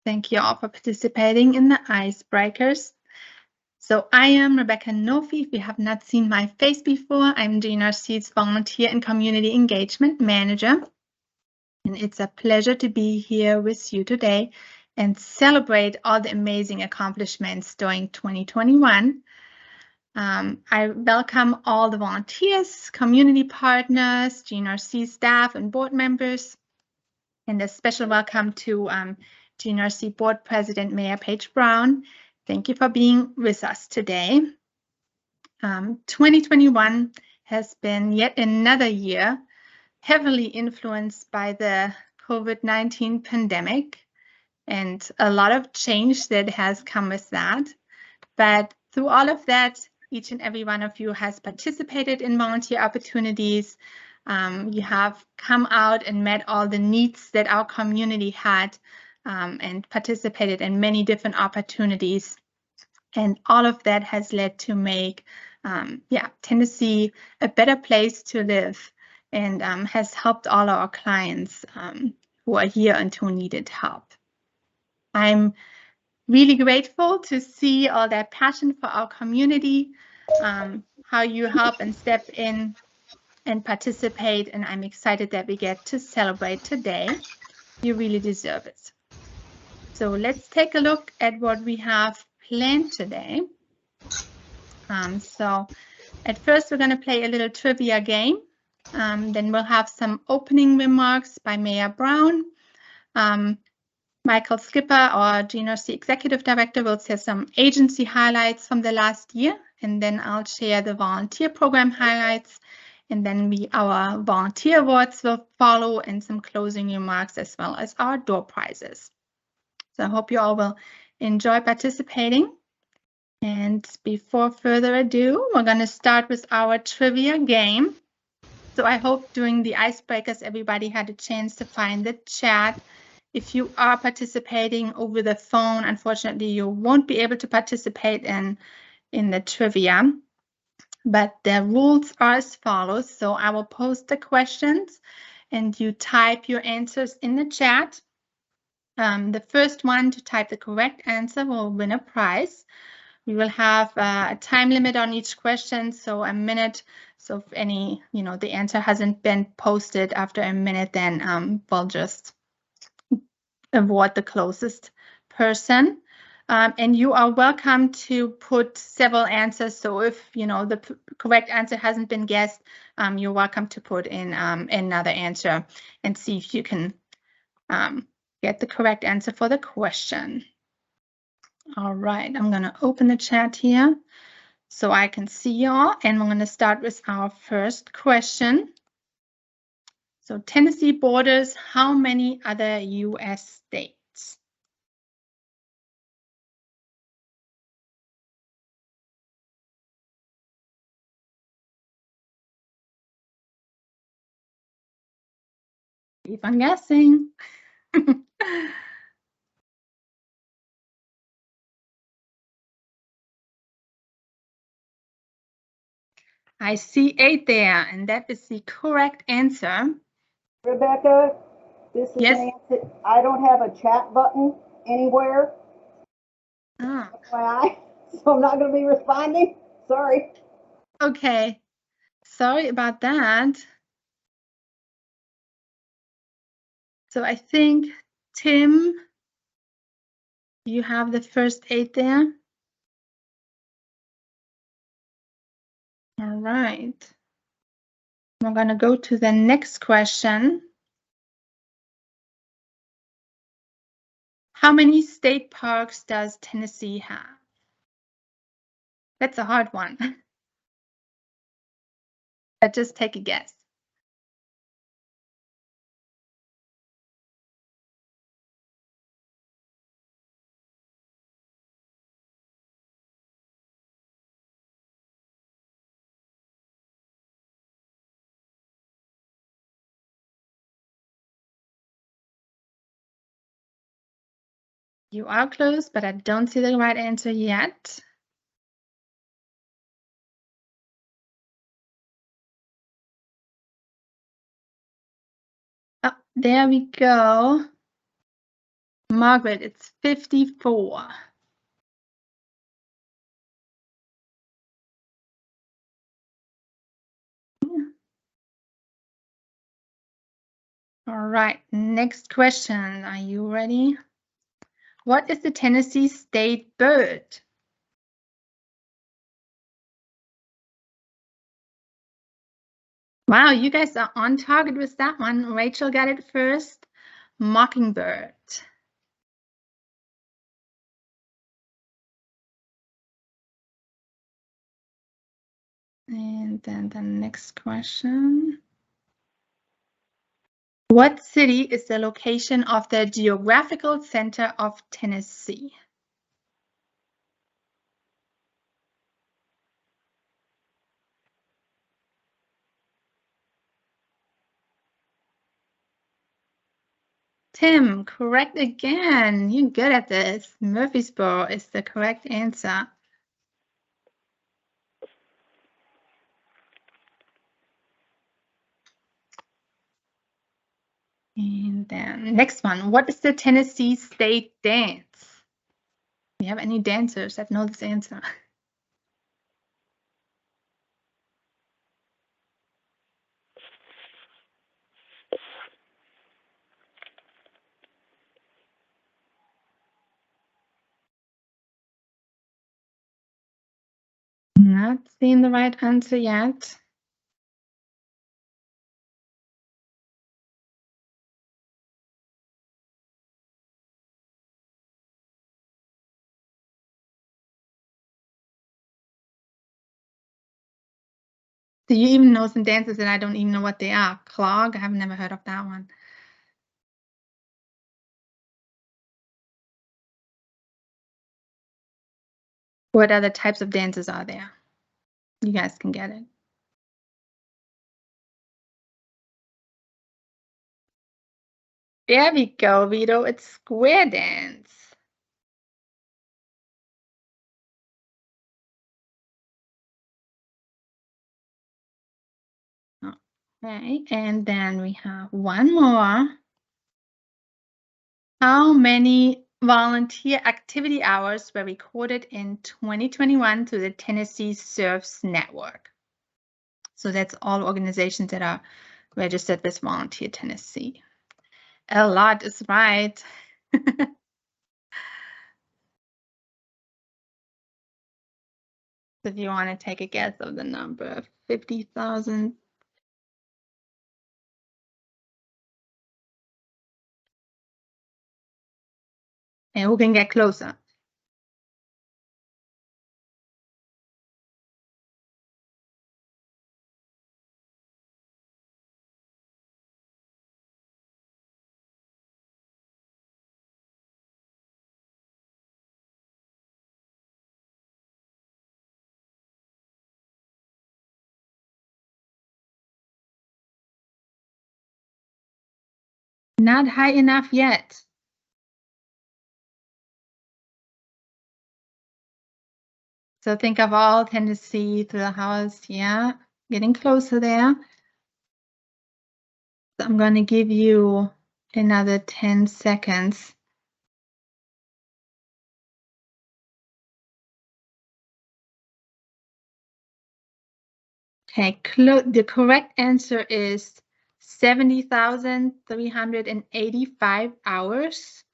Thank you all for participating in the Icebreakers. So I am Rebecca Nofi. If you have not seen my face before, I'm GNRC's Volunteer and Community Engagement Manager. And it's a pleasure to be here with you today and celebrate all the amazing accomplishments during 2021. I welcome all the volunteers, community partners, GNRC staff, and board members. And a special welcome to GNRC Board President Mayor Paige Brown. Thank you for being with us today. 2021 has been yet another year heavily influenced by the COVID-19 pandemic and a lot of change that has come with that. But through all of that, each and every one of you has participated in volunteer opportunities. You have come out and met all the needs that our community had and participated in many different opportunities. And all of that has led to make Tennessee a better place to live and has helped all our clients who are here and who needed help. I'm really grateful to see all that passion for our community, how you help and step in and participate, and I'm excited that we get to celebrate today. You really deserve it. So let's take a look at what we have planned today. So at first we're going to play a little trivia game. Then we'll have some opening remarks by Mayor Brown. Michael Skipper, our GNRC Executive Director, will share some agency highlights from the last year, and then I'll share the volunteer program highlights, and then our volunteer awards will follow, and some closing remarks as well as our door prizes. So I hope you all will enjoy participating. And before further ado, we're going to start with our trivia game. So I hope during the icebreakers, everybody had a chance to find the chat. If you are participating over the phone, unfortunately, you won't be able to participate in the trivia. But the rules are as follows. So I will post the questions and you type your answers in the chat. The first one to type the correct answer will win a prize. We will have a time limit on each question, so a minute. So if any, the answer hasn't been posted after a minute, then we'll just award the closest person. And you are welcome to put several answers. So if, the correct answer hasn't been guessed, you're welcome to put in another answer and see if you can get the correct answer for the question. All right, I'm going to open the chat here so I can see y'all, and we're going to start with our first question. So Tennessee borders how many other U.S. states? If I'm guessing. I see 8 there, and that is the correct answer. Rebecca, this is Nancy. I don't have a chat button anywhere. FYI, so I'm not going to be responding. Sorry. Okay. Sorry about that. So I think, Tim, you have the first 8 there. All right. We're going to go to the next question. How many state parks does Tennessee have? That's a hard one. But just take a guess. You are close, but I don't see the right answer yet. Oh, there we go. Margaret, it's 54. All right, next question. Are you ready? What is the Tennessee state bird? Wow, you guys are on target with that one. Rachel got it first. Mockingbird. And then the next question. What city is the location of the geographical center of Tennessee? Tim, correct again. You're good at this. Murfreesboro is the correct answer. And then next one. What is the Tennessee state dance? Do you have any dancers that know this answer? Not seeing the right answer yet. Do you even know some dances that I don't even know what they are? Clog? I've never heard of that one. What other types of dances are there? You guys can get it. There we go, Vito. It's square dance. Okay, and then we have one more. How many volunteer activity hours were recorded in 2021 through the Tennessee Serves Network? So that's all organizations that are registered with Volunteer Tennessee. A lot is right. If you want to take a guess of the number, 50,000. And who can get closer? Not high enough yet. So think of all Tennessee to the house. Yeah, getting closer there. So I'm going to give you another 10 seconds. Okay, the correct answer is 70,385 hours.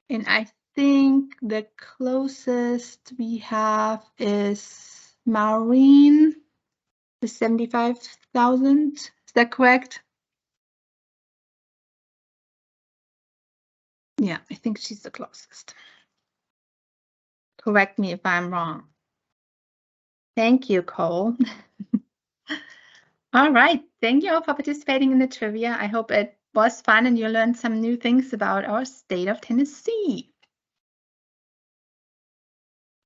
And I think the closest we have is Maureen, the 75,000. Is that correct? Yeah, I think she's the closest. Correct me if I'm wrong. Thank you, Cole. All right. Thank you all for participating in the trivia. I hope it was fun and you learned some new things about our state of Tennessee.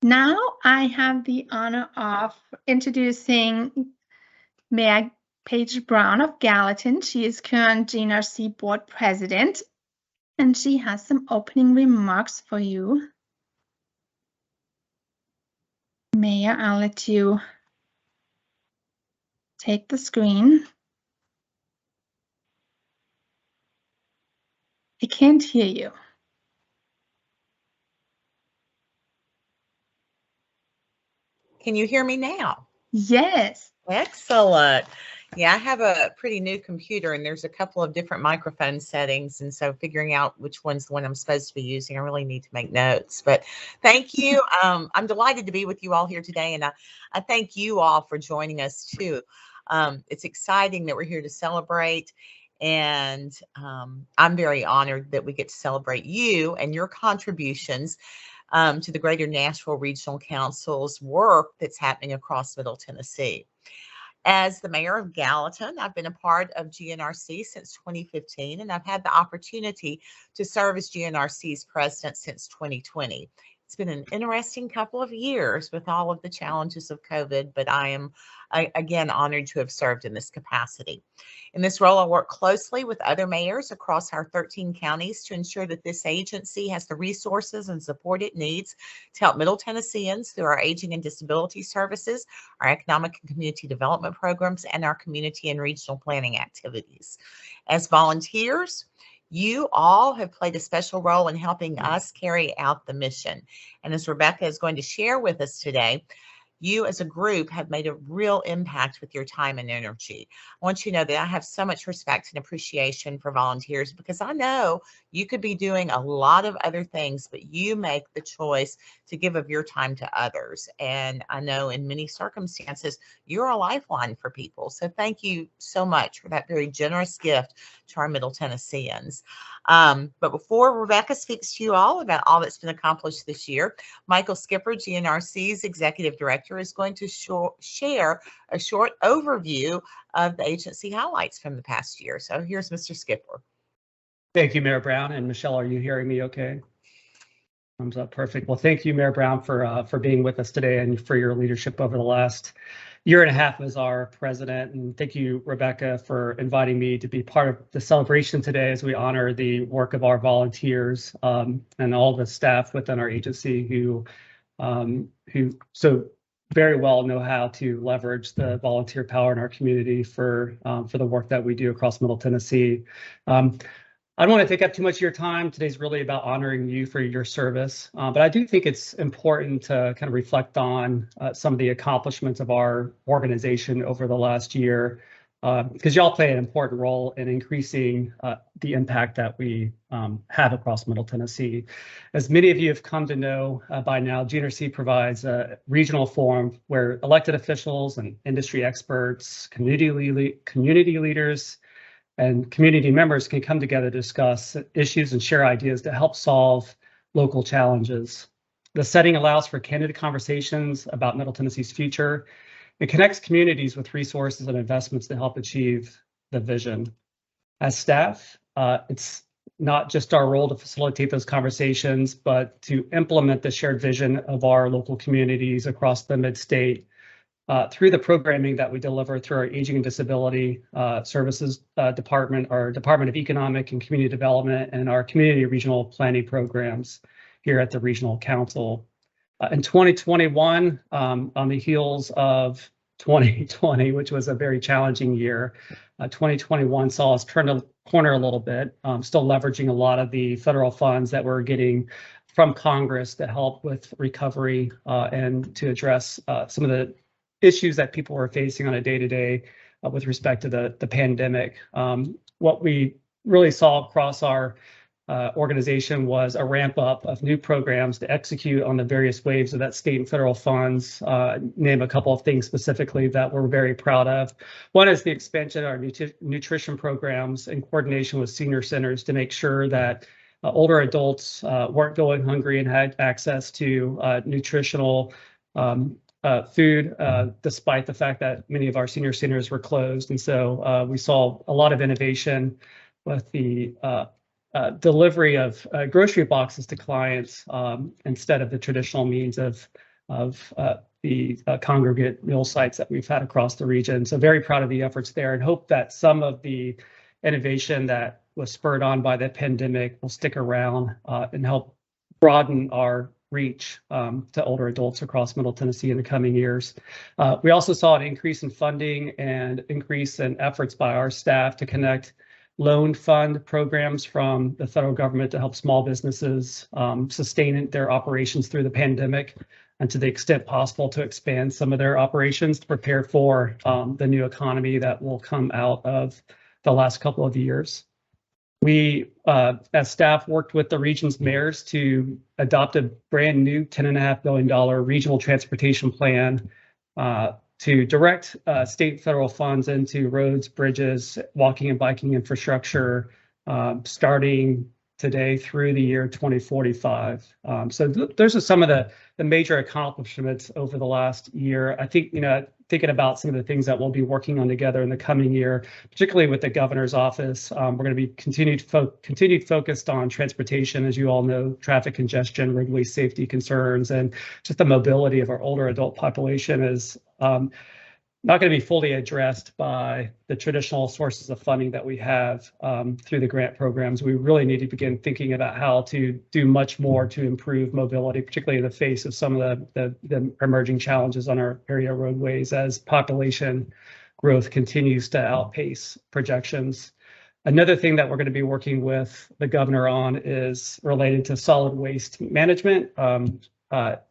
Now I have the honor of introducing Mayor Paige Brown of Gallatin. She is current GNRC board president, and she has some opening remarks for you. Mayor, I'll let you take the screen. I can't hear you. Can you hear me now? Yes. Excellent. Yeah, I have a pretty new computer and there's a couple of different microphone settings. And so figuring out which one's the one I'm supposed to be using, I really need to make notes. But thank you. I'm delighted to be with you all here today. And I thank you all for joining us too. It's exciting that we're here to celebrate. And I'm very honored that we get to celebrate you and your contributions to the Greater Nashville Regional Council's work that's happening across Middle Tennessee. As the mayor of Gallatin, I've been a part of GNRC since 2015, and I've had the opportunity to serve as GNRC's president since 2020. It's been an interesting couple of years with all of the challenges of COVID, but I am, again, honored to have served in this capacity. In this role, I work closely with other mayors across our 13 counties to ensure that this agency has the resources and support it needs to help Middle Tennesseans through our aging and disability services, our economic and community development programs, and our community and regional planning activities. As volunteers, you all have played a special role in helping us carry out the mission. And as Rebecca is going to share with us today, you as a group have made a real impact with your time and energy. I want you to know that I have so much respect and appreciation for volunteers because I know you could be doing a lot of other things, but you make the choice to give of your time to others. And I know in many circumstances, you're a lifeline for people. So thank you so much for that very generous gift to our Middle Tennesseans. But before Rebecca speaks to you all about all that's been accomplished this year, Michael Skipper, GNRC's Executive Director, is going to share a short overview of the agency highlights from the past year. So here's Mr. Skipper. Thank you, Mayor Brown. And Michelle, are you hearing me okay? Thumbs up, perfect. Well, thank you, Mayor Brown, for being with us today and for your leadership over the last year and a half as our president. And thank you, Rebecca, for inviting me to be part of the celebration today as we honor the work of our volunteers and all the staff within our agency who so very well know how to leverage the volunteer power in our community for the work that we do across Middle Tennessee. I don't want to take up too much of your time. Today's really about honoring you for your service, but I do think it's important to kind of reflect on some of the accomplishments of our organization over the last year, because y'all play an important role in increasing the impact that we have across Middle Tennessee. As many of you have come to know by now, GNRC provides a regional forum where elected officials and industry experts, community leaders, and community members can come together to discuss issues and share ideas to help solve local challenges. The setting allows for candid conversations about Middle Tennessee's future. It connects communities with resources and investments to help achieve the vision. As staff, it's not just our role to facilitate those conversations, but to implement the shared vision of our local communities across the mid-state through the programming that we deliver through our Aging and Disability Services Department, our Department of Economic and Community Development, and our Community Regional Planning programs here at the Regional Council. In 2021, on the heels of 2020, which was a very challenging year, 2021 saw us turn the corner a little bit, still leveraging a lot of the federal funds that we're getting from Congress to help with recovery and to address some of the issues that people were facing on a day-to-day with respect to the pandemic. What we really saw across our organization was a ramp up of new programs to execute on the various waves of that state and federal funds. Name a couple of things specifically that we're very proud of. One is the expansion of our nutrition programs in coordination with senior centers to make sure that older adults weren't going hungry and had access to nutritional food, despite the fact that many of our senior centers were closed. And so we saw a lot of innovation with the delivery of grocery boxes to clients instead of the traditional means of the congregate meal sites that we've had across the region. So very proud of the efforts there and hope that some of the innovation that was spurred on by the pandemic will stick around and help broaden our reach to older adults across Middle Tennessee in the coming years. We also saw an increase in funding and increase in efforts by our staff to connect loan fund programs from the federal government to help small businesses sustain their operations through the pandemic. and to the extent possible to expand some of their operations to prepare for the new economy that will come out of the last couple of years. We, as staff, worked with the region's mayors to adopt a brand new $10.5 billion regional transportation plan to direct state and federal funds into roads, bridges, walking and biking infrastructure, starting today through the year 2045. So those are some of the major accomplishments over the last year. I think, thinking about some of the things that we'll be working on together in the coming year, particularly with the governor's office, we're going to be continued focused on transportation, as you all know, traffic congestion, roadway safety concerns, and just the mobility of our older adult population is not going to be fully addressed by the traditional sources of funding that we have through the grant programs. We really need to begin thinking about how to do much more to improve mobility, particularly in the face of some of the emerging challenges on our area roadways as population growth continues to outpace projections. Another thing that we're going to be working with the governor on is related to solid waste management.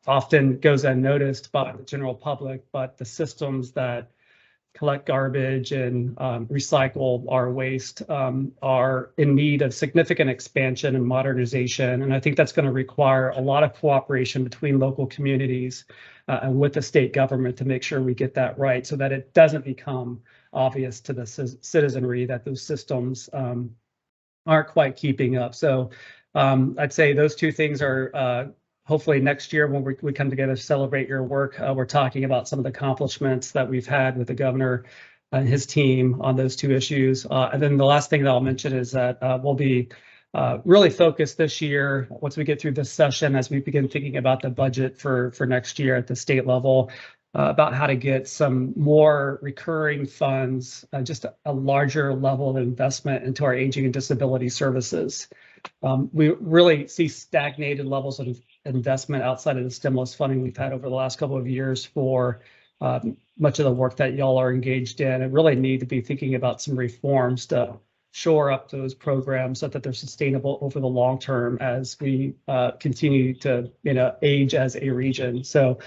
Often goes unnoticed by the general public, but the systems that collect garbage and recycle our waste are in need of significant expansion and modernization. And I think that's going to require a lot of cooperation between local communities and with the state government to make sure we get that right so that it doesn't become obvious to the citizenry that those systems aren't quite keeping up. So I'd say those two things are hopefully next year when we come together to celebrate your work, we're talking about some of the accomplishments that we've had with the governor and his team on those two issues. And then the last thing that I'll mention is that we'll be really focused this year, once we get through this session, as we begin thinking about the budget for next year at the state level, about how to get some more recurring funds, just a larger level of investment into our aging and disability services. We really see stagnated levels of investment outside of the stimulus funding we've had over the last couple of years for much of the work that y'all are engaged in, and really need to be thinking about some reforms to shore up those programs so that they're sustainable over the long term as we continue to age as a region. So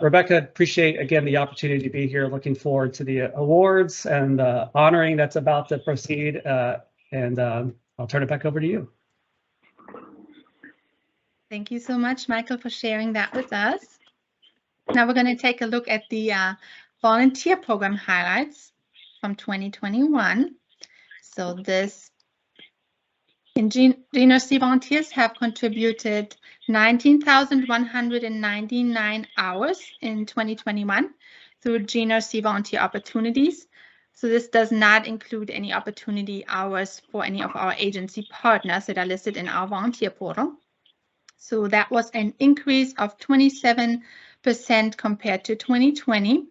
Rebecca, appreciate again the opportunity to be here. Looking forward to the awards and honoring that's about to proceed. And I'll turn it back over to you. Thank you so much, Michael, for sharing that with us. Now we're going to take a look at the volunteer program highlights from 2021. So GNRC volunteers have contributed 19,199 hours in 2021 through GNRC volunteer opportunities. So this does not include any opportunity hours for any of our agency partners that are listed in our volunteer portal. So that was an increase of 27% compared to 2020.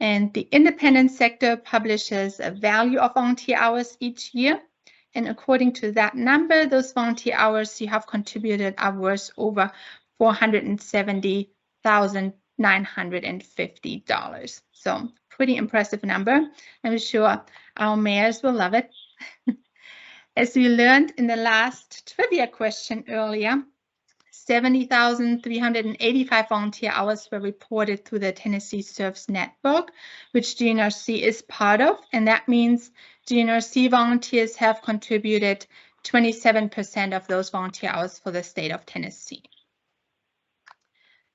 And the independent sector publishes a value of volunteer hours each year. And according to that number, those volunteer hours you have contributed are worth over $470,950. So pretty impressive number. I'm sure our mayors will love it. As we learned in the last trivia question earlier, 70,385 volunteer hours were reported through the Tennessee Serves Network, which GNRC is part of, and that means GNRC volunteers have contributed 27% of those volunteer hours for the state of Tennessee.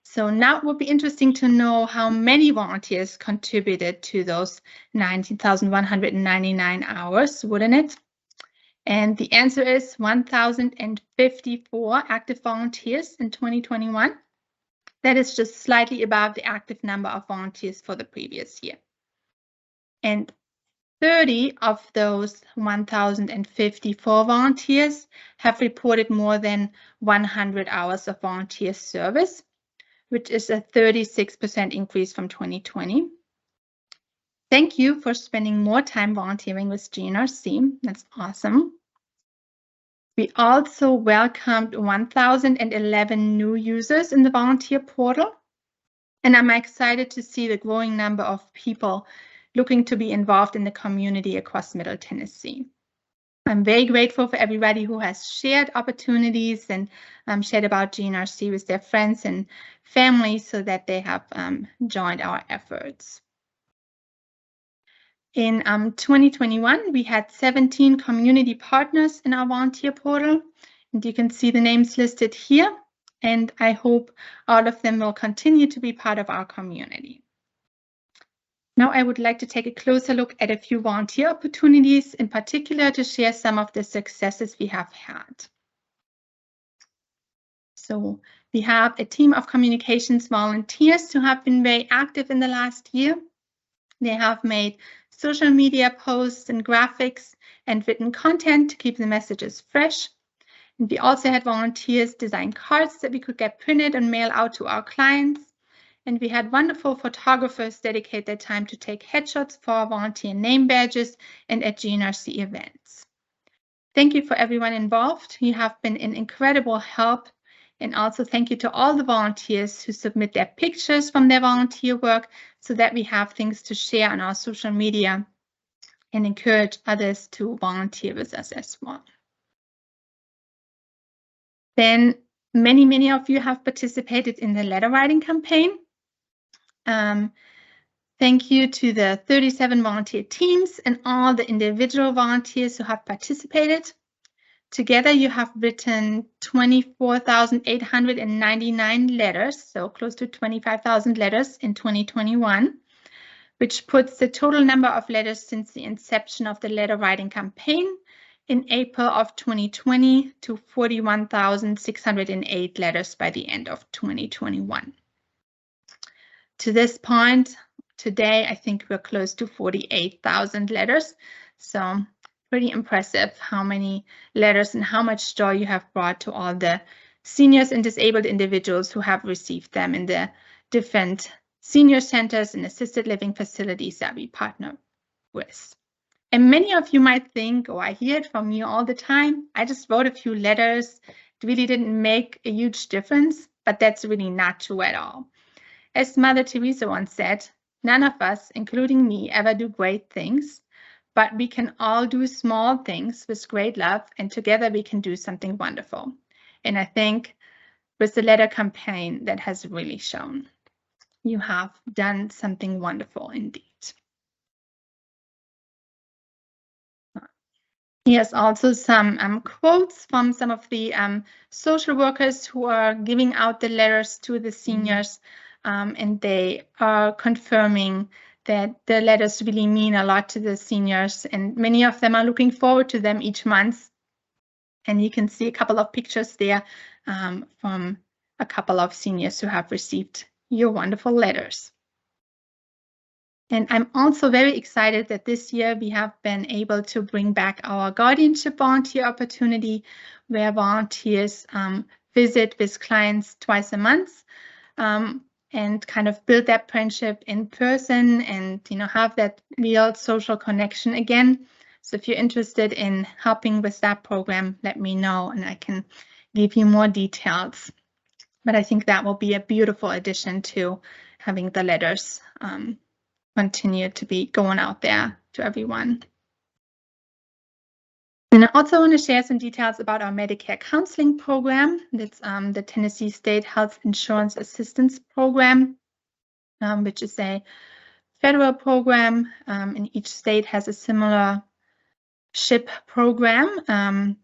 So now it would be interesting to know how many volunteers contributed to those 19,199 hours, wouldn't it? And the answer is 1,054 active volunteers in 2021. That is just slightly above the active number of volunteers for the previous year. And 30 of those 1,054 volunteers have reported more than 100 hours of volunteer service, which is a 36% increase from 2020. Thank you for spending more time volunteering with GNRC. That's awesome. We also welcomed 1,011 new users in the volunteer portal. And I'm excited to see the growing number of people looking to be involved in the community across Middle Tennessee. I'm very grateful for everybody who has shared opportunities and shared about GNRC with their friends and family so that they have joined our efforts. In 2021, we had 17 community partners in our volunteer portal, and you can see the names listed here, and I hope all of them will continue to be part of our community. Now I would like to take a closer look at a few volunteer opportunities, in particular to share some of the successes we have had. So we have a team of communications volunteers who have been very active in the last year. They have made social media posts and graphics and written content to keep the messages fresh. And we also had volunteers design cards that we could get printed and mail out to our clients. And we had wonderful photographers dedicate their time to take headshots for our volunteer name badges and at GNRC events. Thank you for everyone involved. You have been an incredible help. And also thank you to all the volunteers who submit their pictures from their volunteer work so that we have things to share on our social media and encourage others to volunteer with us as well. Then many of you have participated in the letter writing campaign. Thank you to the 37 volunteer teams and all the individual volunteers who have participated. Together, you have written 24,899 letters, so close to 25,000 letters in 2021, which puts the total number of letters since the inception of the letter writing campaign in April of 2020 to 41,608 letters by the end of 2021. To this point, today, I think we're close to 48,000 letters. So pretty impressive how many letters and how much joy you have brought to all the seniors and disabled individuals who have received them in the different senior centers and assisted living facilities that we partner with. And many of you might think, oh, I hear it from you all the time. I just wrote a few letters. It really didn't make a huge difference, but that's really not true at all. As Mother Teresa once said, none of us, including me, ever do great things, but we can all do small things with great love, and together we can do something wonderful. And I think with the letter campaign, that has really shown. You have done something wonderful indeed. Here's also some quotes from some of the social workers who are giving out the letters to the seniors. And they are confirming that the letters really mean a lot to the seniors, and many of them are looking forward to them each month. And you can see a couple of pictures there from a couple of seniors who have received your wonderful letters. And I'm also very excited that this year we have been able to bring back our guardianship volunteer opportunity, where volunteers visit with clients twice a month. And kind of build that friendship in person and, you know, have that real social connection again. So if you're interested in helping with that program, let me know and I can give you more details. But I think that will be a beautiful addition to having the letters continue to be going out there to everyone. And I also want to share some details about our Medicare counseling program. That's the Tennessee State Health Insurance Assistance Program, which is a federal program, and each state has a similar SHIP program. And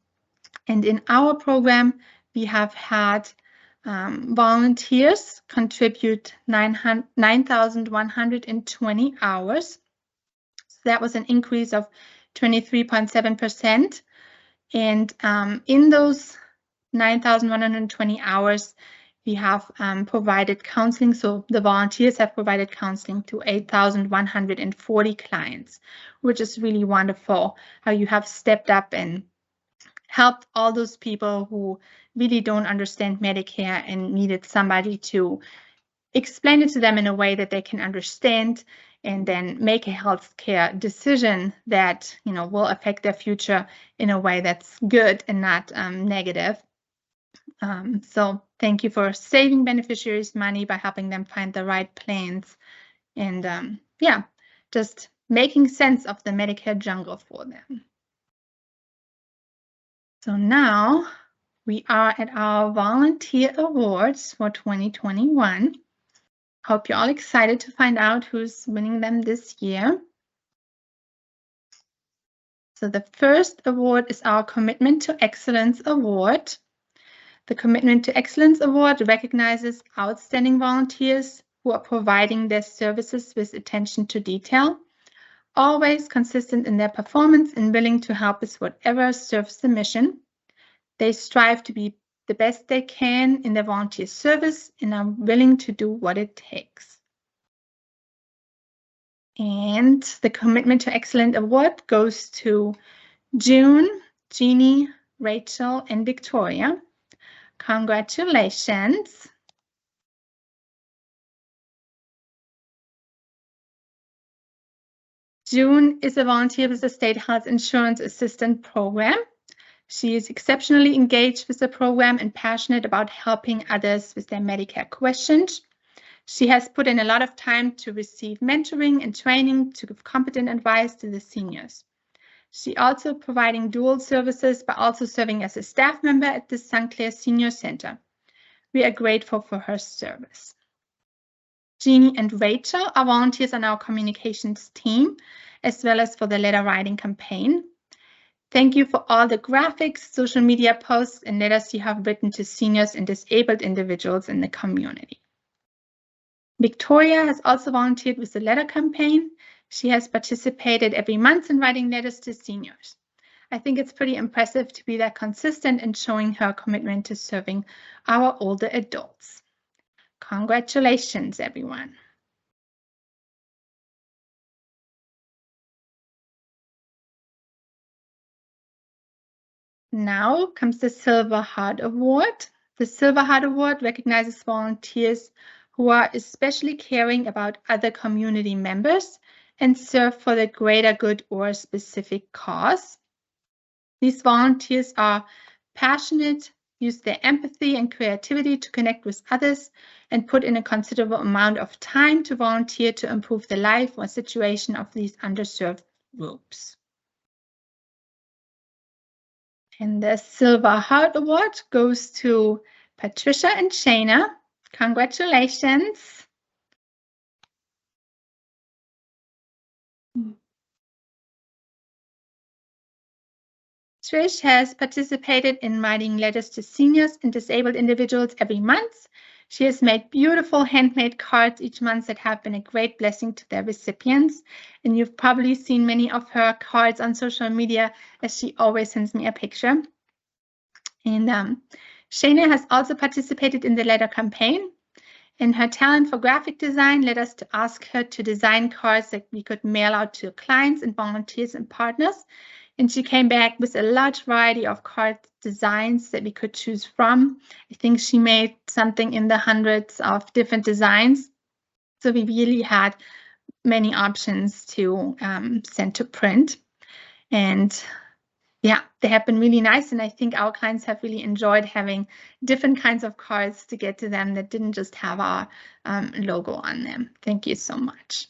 in our program, we have had volunteers contribute 9,120 hours. So that was an increase of 23.7%. And in those 9,120 hours, we have provided counseling. So the volunteers have provided counseling to 8,140 clients, which is really wonderful how you have stepped up and helped all those people who really don't understand Medicare and needed somebody to explain it to them in a way that they can understand and then make a healthcare decision that, you know, will affect their future in a way that's good and not negative. So thank you for saving beneficiaries money by helping them find the right plans and yeah, just making sense of the Medicare jungle for them. So now we are at our volunteer awards for 2021. Hope you're all excited to find out who's winning them this year. So the first award is our Commitment to Excellence Award. The Commitment to Excellence Award recognizes outstanding volunteers who are providing their services with attention to detail, always consistent in their performance and willing to help with whatever serves the mission. They strive to be the best they can in their volunteer service and are willing to do what it takes. And the Commitment to Excellence Award goes to June, Jeannie, Rachel, and Victoria. Congratulations. June is a volunteer with the State Health Insurance Assistant Program. She is exceptionally engaged with the program and passionate about helping others with their Medicare questions. She has put in a lot of time to receive mentoring and training to give competent advice to the seniors. She also providing dual services by also serving as a staff member at the St. Clair Senior Center. We are grateful for her service. Jeannie and Rachel are volunteers on our communications team, as well as for the letter writing campaign. Thank you for all the graphics, social media posts, and letters you have written to seniors and disabled individuals in the community. Victoria has also volunteered with the letter campaign. She has participated every month in writing letters to seniors. I think it's pretty impressive to be that consistent in showing her commitment to serving our older adults. Congratulations, everyone. Now comes the Silver Heart Award. The Silver Heart Award recognizes volunteers who are especially caring about other community members and serve for the greater good or a specific cause. These volunteers are passionate, use their empathy and creativity to connect with others, and put in a considerable amount of time to volunteer to improve the life or situation of these underserved groups. And the Silver Heart Award goes to Patricia and Shayna. Congratulations. Trish has participated in writing letters to seniors and disabled individuals every month. She has made beautiful handmade cards each month that have been a great blessing to their recipients. And you've probably seen many of her cards on social media, as she always sends me a picture. And Shayna has also participated in the letter campaign. And her talent for graphic design led us to ask her to design cards that we could mail out to clients and volunteers and partners. And she came back with a large variety of card designs that we could choose from. I think she made something in the hundreds of different designs. So we really had many options to send to print. And yeah, they have been really nice. And I think our clients have really enjoyed having different kinds of cards to get to them that didn't just have our logo on them. Thank you so much.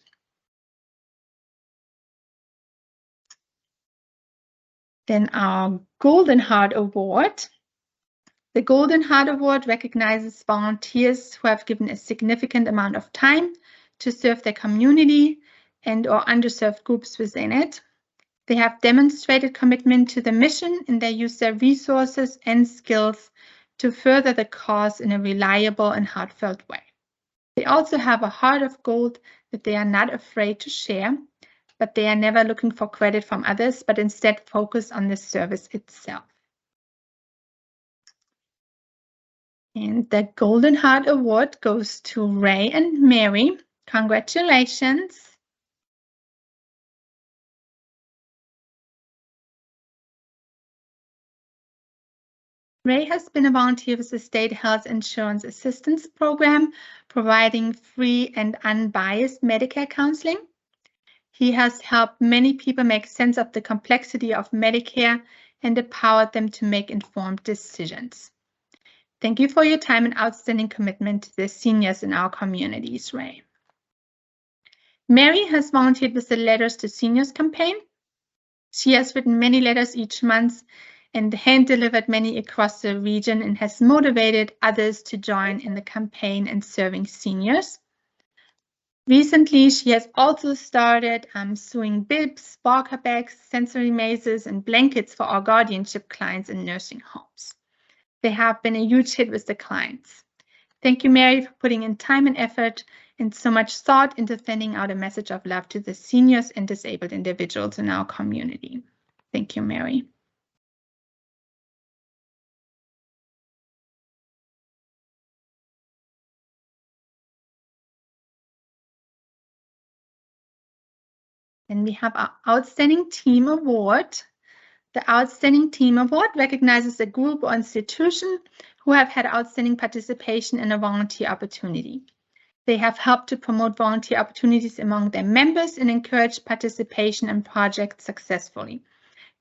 Then our Golden Heart Award. The Golden Heart Award recognizes volunteers who have given a significant amount of time to serve their community and or underserved groups within it. They have demonstrated commitment to the mission and they use their resources and skills to further the cause in a reliable and heartfelt way. They also have a heart of gold that they are not afraid to share, but they are never looking for credit from others, but instead focus on the service itself. And the Golden Heart Award goes to Ray and Mary. Congratulations. Ray has been a volunteer with the State Health Insurance Assistance Program, providing free and unbiased Medicare counseling. He has helped many people make sense of the complexity of Medicare and empowered them to make informed decisions. Thank you for your time and outstanding commitment to the seniors in our communities, Ray. Mary has volunteered with the Letters to Seniors campaign. She has written many letters each month and hand-delivered many across the region and has motivated others to join in the campaign and serving seniors. Recently, she has also started sewing bibs, walker bags, sensory mazes, and blankets for our guardianship clients in nursing homes. They have been a huge hit with the clients. Thank you, Mary, for putting in time and effort and so much thought into sending out a message of love to the seniors and disabled individuals in our community. Thank you, Mary. Then we have our Outstanding Team Award. The Outstanding Team Award recognizes a group or institution who have had outstanding participation in a volunteer opportunity. They have helped to promote volunteer opportunities among their members and encourage participation in projects successfully,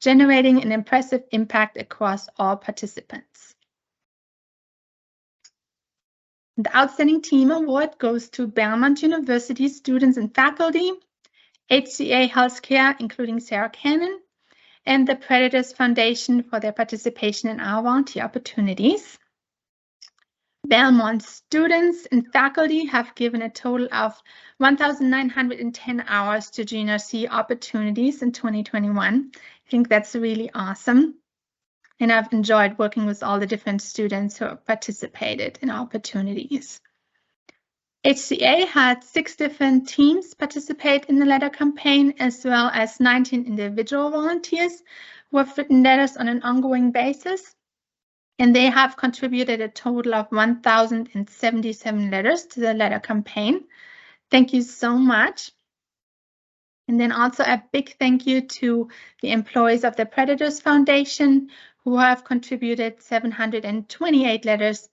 generating an impressive impact across all participants. The Outstanding Team Award goes to Belmont University students and faculty, HCA Healthcare, including Sarah Cannon, and the Predators Foundation for their participation in our volunteer opportunities. Belmont students and faculty have given a total of 1,910 hours to GNRC opportunities in 2021. I think that's really awesome. And I've enjoyed working with all the different students who have participated in opportunities. HCA had 6 different teams participate in the letter campaign, as well as 19 individual volunteers who have written letters on an ongoing basis. And they have contributed a total of 1,077 letters to the letter campaign. Thank you so much. And then also a big thank you to the employees of the Predators Foundation who have contributed 728 letters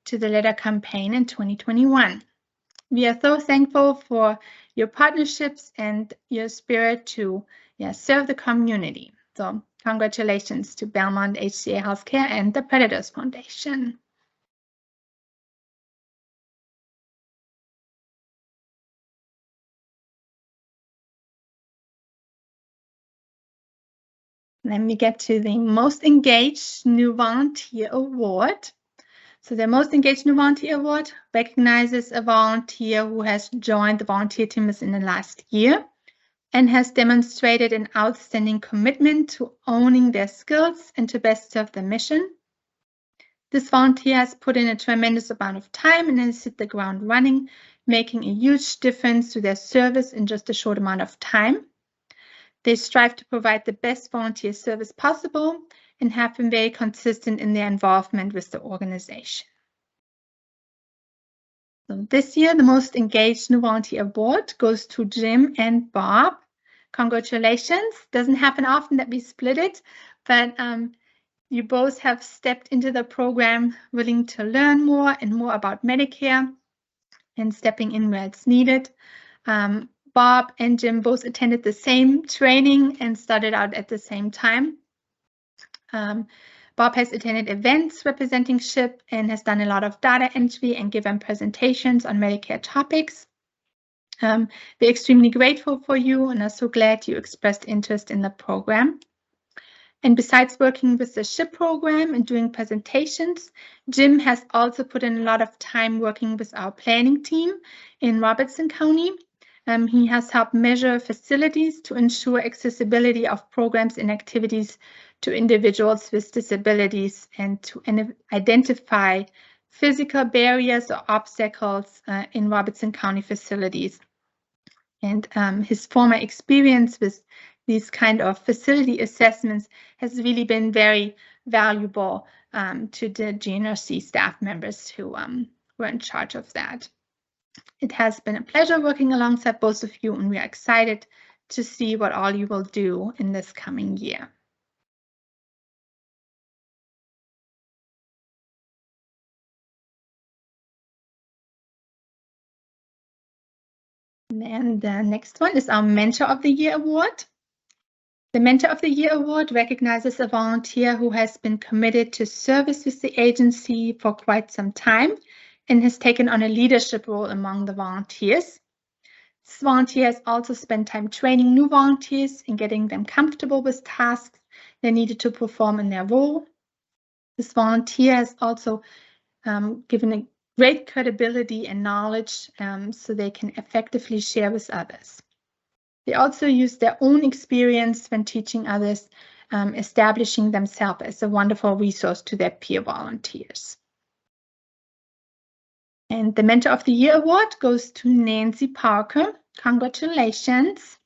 to the letter campaign in 2021. We are so thankful for your partnerships and your spirit to serve the community. So congratulations to Belmont, HCA Healthcare, and the Predators Foundation. Then we get to the Most Engaged New Volunteer Award. So the Most Engaged New Volunteer Award recognizes a volunteer who has joined the volunteer team within the last year and has demonstrated an outstanding commitment to owning their skills and to best serve the mission. This volunteer has put in a tremendous amount of time and has hit the ground running, making a huge difference to their service in just a short amount of time. They strive to provide the best volunteer service possible and have been very consistent in their involvement with the organization. So this year, the Most Engaged New Volunteer Award goes to Jim and Bob. Congratulations. Doesn't happen often that we split it, but you both have stepped into the program willing to learn more and more about Medicare and stepping in where it's needed. Bob and Jim both attended the same training and started out at the same time. Bob has attended events representing SHIP and has done a lot of data entry and given presentations on Medicare topics. We're extremely grateful for you and are so glad you expressed interest in the program. And besides working with the SHIP program and doing presentations, Jim has also put in a lot of time working with our planning team in Robertson County. He has helped measure facilities to ensure accessibility of programs and activities to individuals with disabilities and to identify physical barriers or obstacles in Robertson County facilities. And his former experience with these kind of facility assessments has really been very valuable to the GNRC staff members who were in charge of that. It has been a pleasure working alongside both of you, and we are excited to see what all you will do in this coming year. And the next one is our Mentor of the Year Award. The Mentor of the Year Award recognizes a volunteer who has been committed to service with the agency for quite some time and has taken on a leadership role among the volunteers. This volunteer has also spent time training new volunteers and getting them comfortable with tasks they needed to perform in their role. This volunteer has also given a great credibility and knowledge so they can effectively share with others. They also use their own experience when teaching others, establishing themselves as a wonderful resource to their peer volunteers. And the Mentor of the Year award goes to Nancy Parker. Congratulations.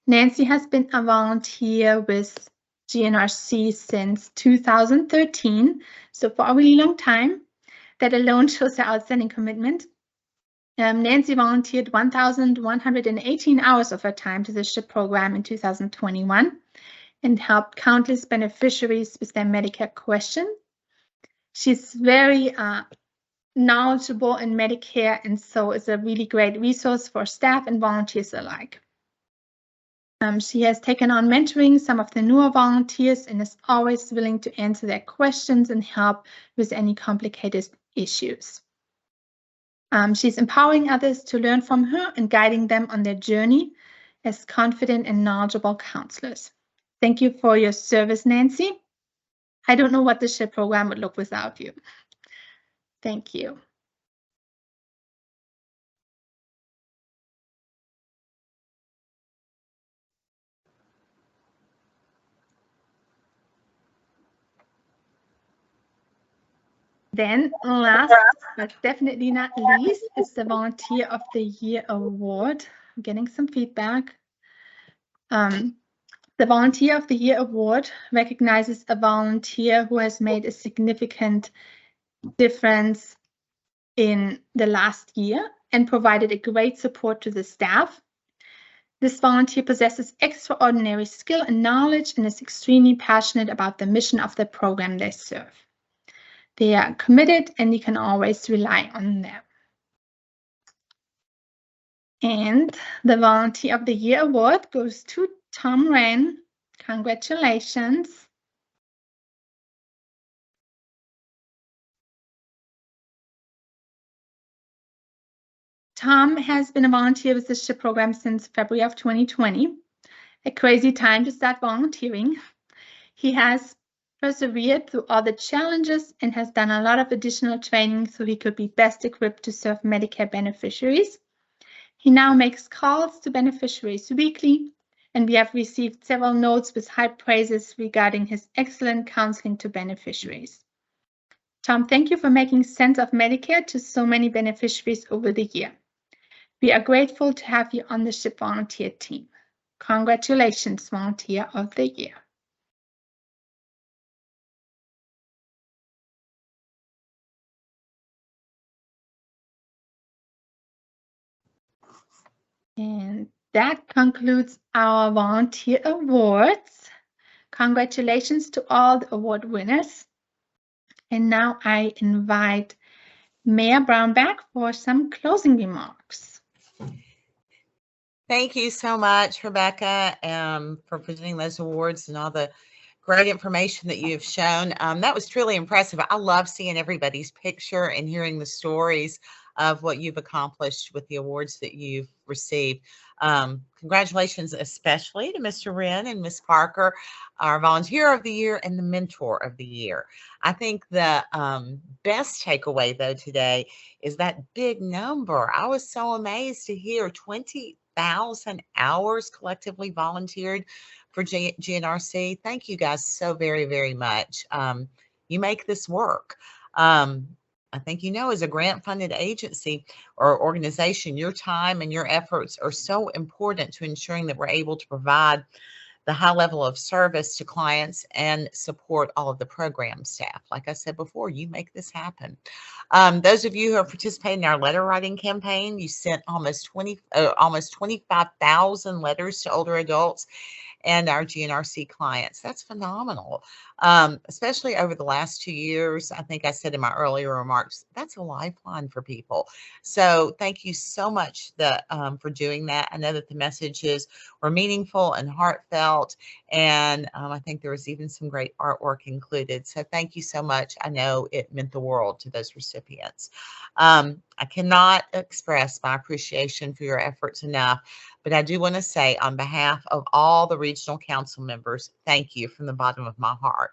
Nancy has been a volunteer with GNRC since 2013, so for a really long time. That alone shows her outstanding commitment. Nancy volunteered 1,118 hours of her time to the SHIP program in 2021 and helped countless beneficiaries with their Medicare question. She's very knowledgeable in Medicare and so is a really great resource for staff and volunteers alike. She has taken on mentoring some of the newer volunteers and is always willing to answer their questions and help with any complicated issues. She's empowering others to learn from her and guiding them on their journey as confident and knowledgeable counselors. Thank you for your service, Nancy. I don't know what the SHIP program would look without you. Thank you. Then last but definitely not least is the Volunteer of the Year award. I'm getting some feedback. The Volunteer of the Year award recognizes a volunteer who has made a significant difference in the last year and provided a great support to the staff. This volunteer possesses extraordinary skill and knowledge and is extremely passionate about the mission of the program they serve. They are committed and you can always rely on them. And the Volunteer of the Year award goes to Tom Wren. Congratulations. Tom has been a volunteer with the SHIP program since February of 2020, a crazy time to start volunteering. He has persevered through all the challenges and has done a lot of additional training so he could be best equipped to serve Medicare beneficiaries. He now makes calls to beneficiaries weekly, and we have received several notes with high praises regarding his excellent counseling to beneficiaries. Tom, thank you for making sense of Medicare to so many beneficiaries over the year. We are grateful to have you on the SHIP volunteer team. Congratulations, Volunteer of the Year. And that concludes our volunteer awards. Congratulations to all the award winners. And now I invite Mayor Brown back for some closing remarks. Thank you so much, Rebecca, for presenting those awards and all the great information that you've shown. That was truly impressive. I love seeing everybody's picture and hearing the stories of what you've accomplished with the awards that you've received. Congratulations, especially to Mr. Wren and Ms. Parker, our Volunteer of the Year and the Mentor of the Year. I think the best takeaway, though, today is that big number. I was so amazed to hear 20,000 hours collectively volunteered for GNRC. Thank you guys so very, very much. You make this work. I think, you know, as a grant-funded agency or organization, your time and your efforts are so important to ensuring that we're able to provide the high level of service to clients and support all of the program staff. Like I said before, you make this happen. Those of you who are participating in our letter writing campaign, you sent almost 25,000 letters to older adults and our GNRC clients. That's phenomenal. especially over the last 2 years. I think I said in my earlier remarks, that's a lifeline for people. So thank you so much for doing that. I know that the messages were meaningful and heartfelt, and I think there was even some great artwork included. So thank you so much. I know it meant the world to those recipients. I cannot express my appreciation for your efforts enough, but I do want to say on behalf of all the regional council members, thank you from the bottom of my heart.